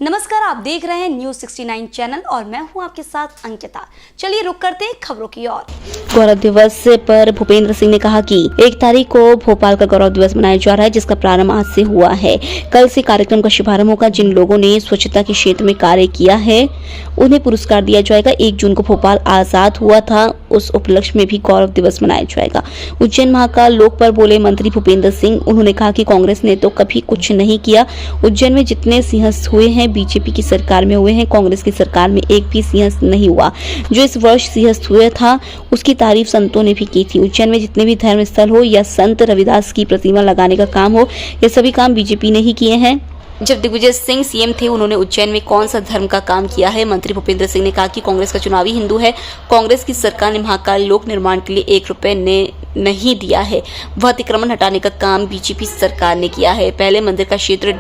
नमस्कार, आप देख रहे हैं न्यूज 69 चैनल और मैं हूं आपके साथ अंकिता। चलिए रुक करते हैं खबरों की ओर। गौरव दिवस पर भूपेंद्र सिंह ने कहा कि 1 तारीख को भोपाल का गौरव दिवस मनाया जा रहा है, जिसका प्रारंभ आज से हुआ है। कल से कार्यक्रम का शुभारंभ होगा। जिन लोगों ने स्वच्छता के क्षेत्र में कार्य किया है उन्हें पुरस्कार दिया जाएगा। 1 जून को भोपाल आजाद हुआ था, उस उपलक्ष्य में भी गौरव दिवस मनाया जाएगा। उज्जैन महाकाल लोक पर बोले मंत्री भूपेंद्र सिंह। उन्होंने कहा कि कांग्रेस ने तो कभी कुछ नहीं किया। उज्जैन में जितने सिंहस्थ हुए हैं बीजेपी की सरकार में हुए हैं, कांग्रेस की सरकार में एक भी सिंहस्थ नहीं हुआ। जो इस वर्ष सिंहस्थ हुआ था उसकी तारीफ संतों ने भी की थी। उज्जैन में जितने भी धर्म स्थल हो या संत रविदास की प्रतिमा लगाने का काम हो, ये सभी काम बीजेपी ने ही किए हैं। जब दिग्विजय सिंह सीएम थे, उन्होंने उज्जैन में कौन सा धर्म का काम किया है? मंत्री भूपेंद्र सिंह ने कहा कि कांग्रेस का चुनावी हिंदू है। कांग्रेस की सरकार ने महाकाल लोक निर्माण के लिए 1 रुपए ने नहीं दिया है। वह अतिक्रमण हटाने का काम बीजेपी सरकार ने किया है। पहले मंदिर का क्षेत्र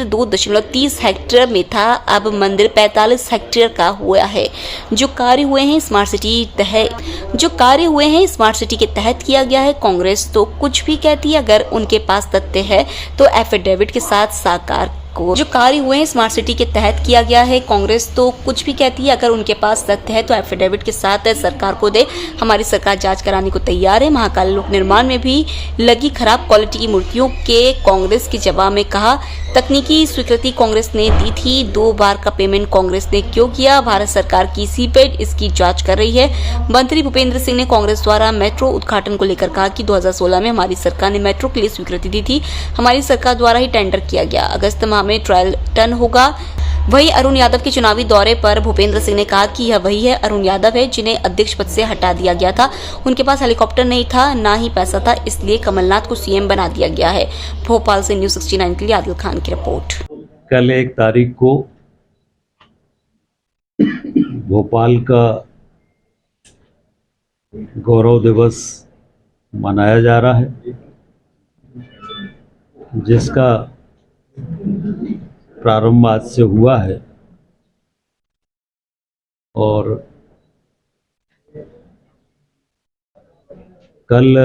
2.30 हेक्टेयर में था, अब मंदिर 45 हेक्टेयर का हुआ है। जो कार्य हुए हैं स्मार्ट सिटी के तहत किया गया है। कांग्रेस तो कुछ भी कहती है, अगर उनके पास तथ्य है तो एफिडेविट के साथ साकार को जो कार्य हुए हैं स्मार्ट सिटी के तहत किया गया है। कांग्रेस तो कुछ भी कहती है, अगर उनके पास तथ्य है तो एफिडेविट के साथ सरकार को दे। हमारी सरकार जांच कराने को तैयार है। महाकाल लोक निर्माण में भी लगी खराब क्वालिटी की मूर्तियों के कांग्रेस के जवाब में कहा, तकनीकी स्वीकृति कांग्रेस ने दी थी, 2 बार का पेमेंट कांग्रेस ने क्यों किया? भारत सरकार की सीपेड इसकी जांच कर रही है। मंत्री भूपेंद्र सिंह ने कांग्रेस द्वारा मेट्रो उद्घाटन को लेकर कहा कि 2016 में हमारी सरकार ने मेट्रो के लिए स्वीकृति दी थी। हमारी सरकार द्वारा ही टेंडर किया गया। अगस्त माह में ट्रायल टर्न होगा। वही अरुण यादव के चुनावी दौरे पर भूपेंद्र सिंह ने कहा कि यह वही है अरुण यादव है जिन्हें अध्यक्ष पद से हटा दिया गया था। उनके पास हेलीकॉप्टर नहीं था, ना ही पैसा था, इसलिए कमलनाथ को सीएम बना दिया गया है। भोपाल से न्यूज 69 के लिए आदिल खान की रिपोर्ट। कल 1 तारीख को भोपाल का गौरव दिवस मनाया जा रहा है, जिसका प्रारंभ आज से हुआ है और कल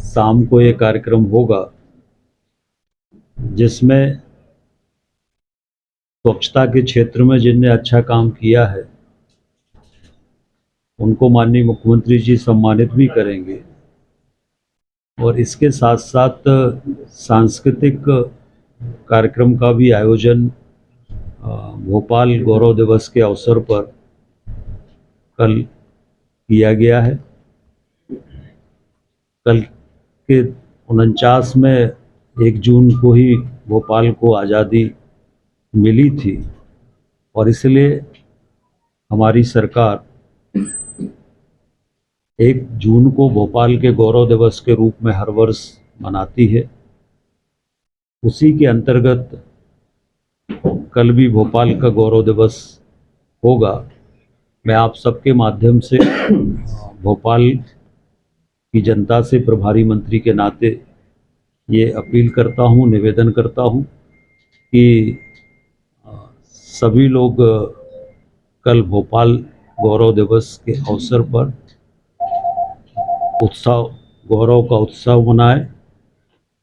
शाम को ये कार्यक्रम होगा, जिसमें स्वच्छता के क्षेत्र में जिनने अच्छा काम किया है उनको माननीय मुख्यमंत्री जी सम्मानित भी करेंगे और इसके साथ साथ सांस्कृतिक कार्यक्रम का भी आयोजन भोपाल गौरव दिवस के अवसर पर कल किया गया है। कल के 49 में 1 जून को ही भोपाल को आज़ादी मिली थी और इसलिए हमारी सरकार 1 जून को भोपाल के गौरव दिवस के रूप में हर वर्ष मनाती है। उसी के अंतर्गत कल भी भोपाल का गौरव दिवस होगा। मैं आप सबके माध्यम से भोपाल की जनता से प्रभारी मंत्री के नाते ये अपील करता हूँ, निवेदन करता हूँ कि सभी लोग कल भोपाल गौरव दिवस के अवसर पर गौरव का उत्सव मनाएं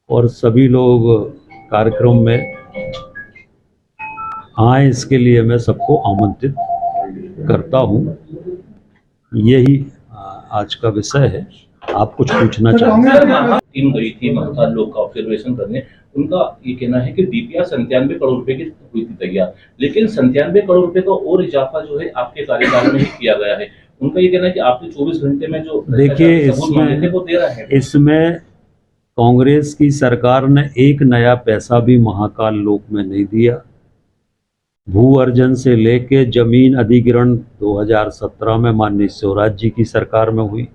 और सभी लोग कार्यक्रम में आए, इसके लिए मैं सबको आमंत्रित करता हूं। यही आज का विषय है। आप कुछ पूछना चाहते हैं? टीम गई थी महाकाल लोक का ऑब्जर्वेशन करने। उनका ये कहना है कि डीपीआर 97 करोड़ रुपए की हुई थी तैयार, लेकिन 97 करोड़ रुपए का और इजाफा जो है आपके कार्यकाल में ही किया गया है। उनका ये कहना है कि आपने 24 घंटे में जो देखिए इसमें कांग्रेस की सरकार ने एक नया पैसा भी महाकाल लोक में नहीं दिया। भू अर्जन से लेके जमीन अधिग्रहण 2017 में माननीय शिवराज जी की सरकार में हुई।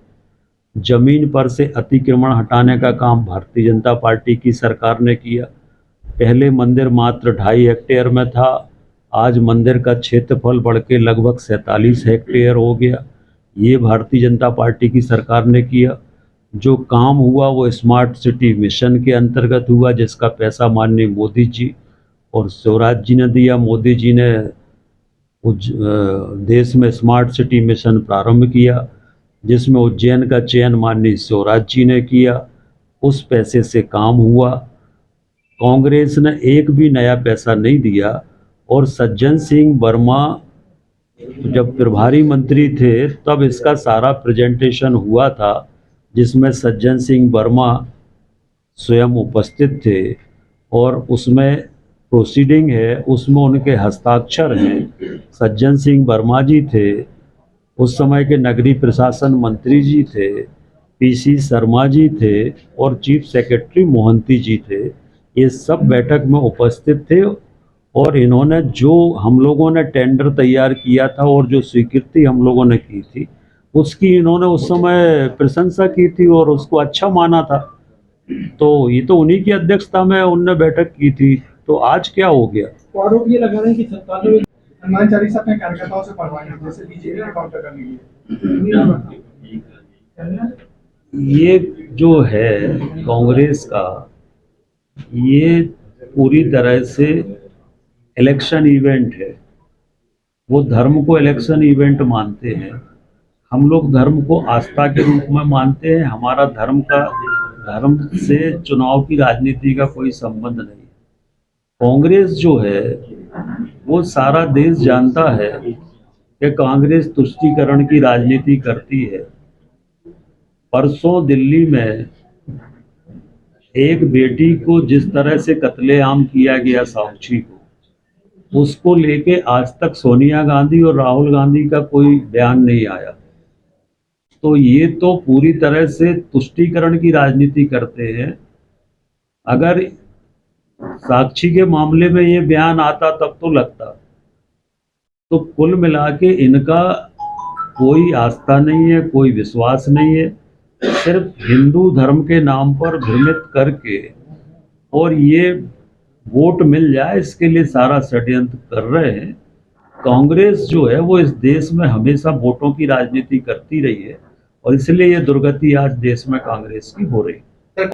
जमीन पर से अतिक्रमण हटाने का काम भारतीय जनता पार्टी की सरकार ने किया। पहले मंदिर मात्र 2.5 हेक्टेयर में था, आज मंदिर का क्षेत्रफल बढ़ के लगभग 47 हेक्टेयर हो गया। ये भारतीय जनता पार्टी की सरकार ने किया। जो काम हुआ वो स्मार्ट सिटी मिशन के अंतर्गत हुआ, जिसका पैसा माननीय मोदी जी और शिवराज जी ने दिया। मोदी जी ने देश में स्मार्ट सिटी मिशन प्रारंभ किया, जिसमें उज्जैन का चयन माननीय शिवराज जी ने किया। उस पैसे से काम हुआ कांग्रेस ने एक भी नया पैसा नहीं दिया। और सज्जन सिंह वर्मा जब प्रभारी मंत्री थे तब इसका सारा प्रेजेंटेशन हुआ था, जिसमें सज्जन सिंह वर्मा स्वयं उपस्थित थे और उसमें प्रोसीडिंग है, उसमें उनके हस्ताक्षर हैं। सज्जन सिंह वर्मा जी थे, उस समय के नगरीय प्रशासन मंत्री जी थे, पीसी शर्मा जी थे और चीफ सेक्रेटरी मोहंती जी थे। ये सब बैठक में उपस्थित थे और इन्होंने जो हम लोगों ने टेंडर तैयार किया था और जो स्वीकृति हम लोगों ने की थी उसकी इन्होंने उस समय प्रशंसा की थी और उसको अच्छा माना था। तो ये तो उन्हीं की अध्यक्षता में उनने बैठक की थी। तो आज क्या हो गया? तो आरोप ये लगा रहे हैं कि 97 हनुमान चालीसा अपने कार्यकर्ताओं से पढ़वाएंगे, जैसे बीजेपी के काउंटर करने के लिए। ये जो है कांग्रेस का, ये पूरी तरह से इलेक्शन इवेंट है। वो धर्म को इलेक्शन इवेंट मानते हैं, हम लोग धर्म को आस्था के रूप में मानते हैं। हमारा धर्म से चुनाव की राजनीति का कोई संबंध नहीं। कांग्रेस जो है वो सारा देश जानता है कि कांग्रेस तुष्टीकरण की राजनीति करती है। परसों दिल्ली में एक बेटी को जिस तरह से कत्लेआम किया गया साक्षी को, उसको लेके आज तक सोनिया गांधी और राहुल गांधी का कोई बयान नहीं आया। तो ये तो पूरी तरह से तुष्टीकरण की राजनीति करते हैं। अगर साक्षी के मामले में ये बयान आता तब तो लगता। तो कुल मिला के इनका कोई आस्था नहीं है, कोई विश्वास नहीं है, सिर्फ हिंदू धर्म के नाम पर भ्रमित करके और ये वोट मिल जाए इसके लिए सारा षड्यंत्र कर रहे हैं। कांग्रेस जो है वो इस देश में हमेशा वोटों की राजनीति करती रही है और इसलिए ये दुर्गति आज देश में कांग्रेस की हो रही है। एक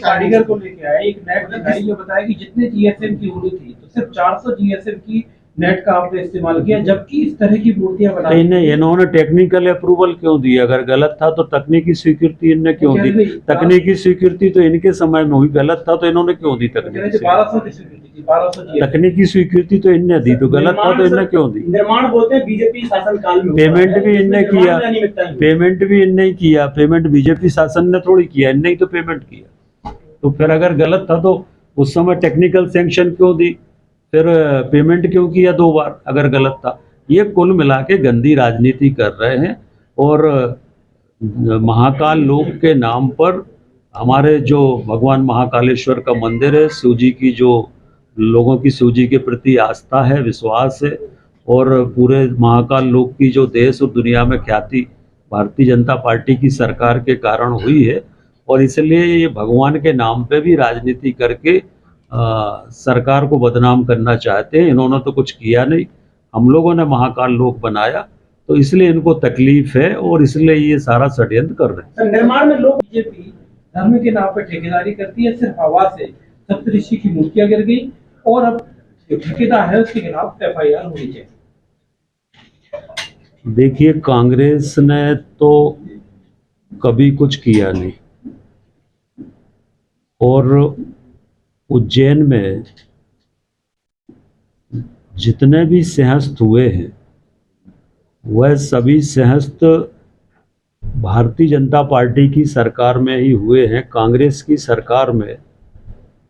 कारीगर को लेके आए, एक नेट दिखाई, ये बताया कि जितने जीएसएम की उड़ी थी तो सिर्फ 400 जीएसएम की नेट का आपने इस्तेमाल किया, जबकि इस तरह की मूर्तियां बनाई। नहीं, इन्होंने टेक्निकल अप्रूवल क्यों दी? अगर गलत था तो तकनीकी स्वीकृति इनने क्यों दी? तकनीकी स्वीकृति तो इनके समय में हुई, गलत था तो इन्होंने क्यों दी? तकनीकी स्वीकृति तो इनने दी, तो गलत था तो इनने क्यों दी? निर्माण बोलते हैं बीजेपी शासनकाल में, पेमेंट भी इनने किया, पेमेंट भी इनने ही किया। पेमेंट बीजेपी शासन ने थोड़ी किया, इनने ही तो पेमेंट किया। तो फिर अगर गलत था तो उस समय टेक्निकल सैंक्शन क्यों दी, फिर पेमेंट क्यों किया 2 बार अगर गलत था? ये कुल मिला के गंदी राजनीति कर रहे हैं। और महाकाल लोक के नाम पर हमारे जो भगवान महाकालेश्वर का मंदिर है, शिव जी की जो लोगों की शिव जी के प्रति आस्था है, विश्वास है, और पूरे महाकाल लोक की जो देश और दुनिया में ख्याति भारतीय जनता पार्टी की सरकार के कारण हुई है। और इसलिए ये भगवान के नाम पे भी राजनीति करके सरकार को बदनाम करना चाहते हैं। इन्होंने तो कुछ किया नहीं, हम लोगों ने महाकाल लोक बनाया, तो इसलिए इनको तकलीफ है और इसलिए ये सारा षड्यंत्र कर रहे हैं। निर्माण में लोग बीजेपी धर्म के नाम पर ठेकेदारी करती है, सिर्फ हवा से सप्तऋषि की मूर्तियां गिर गई और अब जो ठेकेदार है उसके खिलाफ FIR होनी चाहिए। देखिए, कांग्रेस ने तो कभी कुछ किया नहीं और उज्जैन में जितने भी सिंहस्थ हुए हैं वह सभी सिंहस्थ भारतीय जनता पार्टी की सरकार में ही हुए हैं। कांग्रेस की सरकार में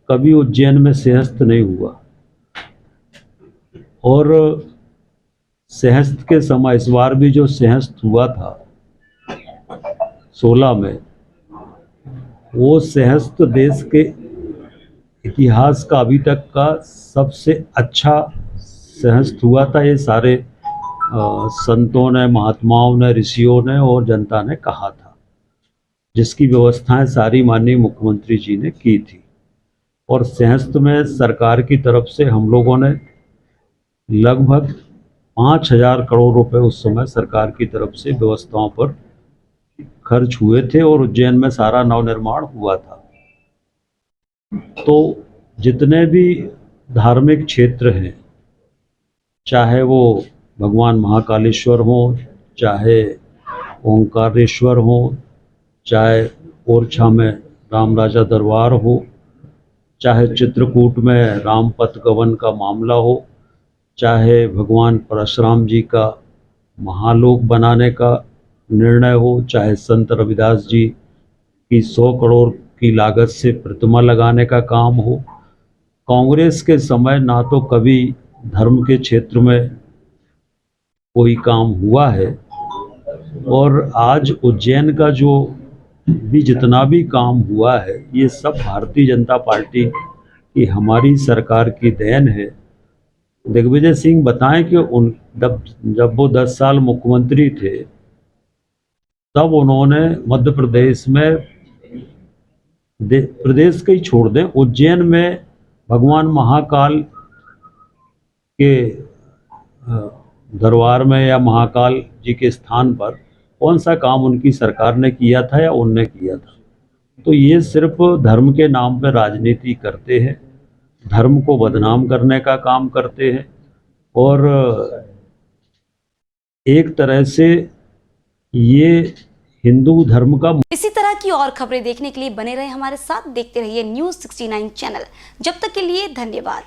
कभी उज्जैन में सिंहस्थ नहीं हुआ। और सिंहस्थ के समय इस बार भी जो सिंहस्थ हुआ था 16 में, वो सिंहस्थ देश के इतिहास का अभी तक का सबसे अच्छा सिंहस्थ हुआ था। ये सारे संतों ने, महात्माओं ने, ऋषियों ने और जनता ने कहा था, जिसकी व्यवस्थाएं सारी माननीय मुख्यमंत्री जी ने की थी। और सिंहस्थ में सरकार की तरफ से हम लोगों ने लगभग 5,000 करोड़ रुपए उस समय सरकार की तरफ से व्यवस्थाओं पर खर्च हुए थे और उज्जैन में सारा नवनिर्माण हुआ था। तो जितने भी धार्मिक क्षेत्र हैं, चाहे वो भगवान महाकालेश्वर हो, चाहे ओंकारेश्वर हो, चाहे ओरछा में राम राजा दरबार हो, चाहे चित्रकूट में राम पथगमन का मामला हो, चाहे भगवान परशुराम जी का महालोक बनाने का निर्णय हो, चाहे संत रविदास जी की 100 करोड़ की लागत से प्रतिमा लगाने का काम हो। कांग्रेस के समय ना तो कभी धर्म के क्षेत्र में कोई काम हुआ है, और आज उज्जैन का जो भी जितना भी काम हुआ है ये सब भारतीय जनता पार्टी की हमारी सरकार की देन है। दिग्विजय सिंह बताएं कि जब वो 10 साल मुख्यमंत्री थे तब उन्होंने मध्य प्रदेश में प्रदेश के ही छोड़ दें, उज्जैन में भगवान महाकाल के दरबार में या महाकाल जी के स्थान पर कौन सा काम उनकी सरकार ने किया था या उनने किया था। तो ये सिर्फ धर्म के नाम पर राजनीति करते हैं, धर्म को बदनाम करने का काम करते हैं, और एक तरह से ये हिंदू धर्म का। इसी तरह की और खबरें देखने के लिए बने रहे हमारे साथ, देखते रहिए न्यूज़ 69 चैनल। जब तक के लिए धन्यवाद।